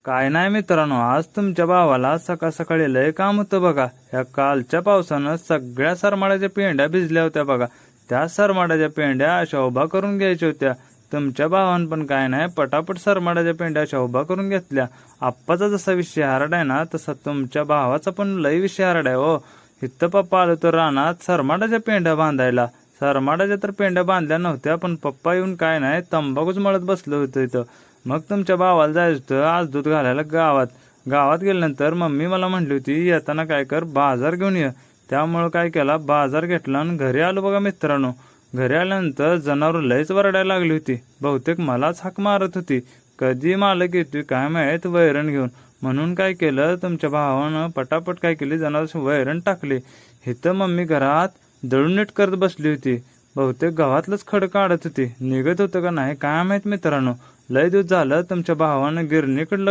काय नाही मित्रांनो, आज तुमच्या भावाला सकाळ सकाळी लय काम होतं बघा. ह्या कालच्या पावसानं सगळ्या सरमाड्याच्या पेंड्या भिजल्या होत्या बघा. त्या सरमाड्याच्या पेंड्या अशा उभा करून घ्यायच्या होत्या. तुमच्या भावानं पण काय नाही पटापट सरमाड्याच्या पेंड्या अशा उभा करून घेतल्या. आप्पाचा जसा विषय हार्ड आहे ना, तसा तुमच्या भावाचा पण लय विषय हार्ड आहे हो. इथं पप्पा आलो तर रानात सरमाड्याच्या पेंड्या बांधायला. सरमाड्याच्या तर पेंड्या बांधल्या नव्हत्या, पण पप्पा येऊन काय नाही तंबाखूच मळत बसलं होतं इथं. मग तुमच्या भावाला जायचं होतं आज दूध घालायला गावात. गावात गेल्यानंतर मम्मी मला म्हटली होती येताना काय कर बाजार घेऊन ये. त्यामुळं काय केला, बाजार घेतला आणि घरी आलो बघा मित्रांनो. घरी आल्यानंतर जनावर लयच वरडायला लागली होती. बहुतेक मलाच हाक मारत होती. कधी मालक येतोय काय माहित वैरण घेऊन. म्हणून काय केलं, तुमच्या भावानं पटापट काय केली, जनावर वैरण टाकली. इथं मम्मी घरात दळून नीट करत बसली होती. बहुतेक गावातलंच खड काढत होती. निघत होतं का नाही काय माहित मित्रांनो. लय दिवस झालं तुमच्या भावानं गिरणीकडे लक्ष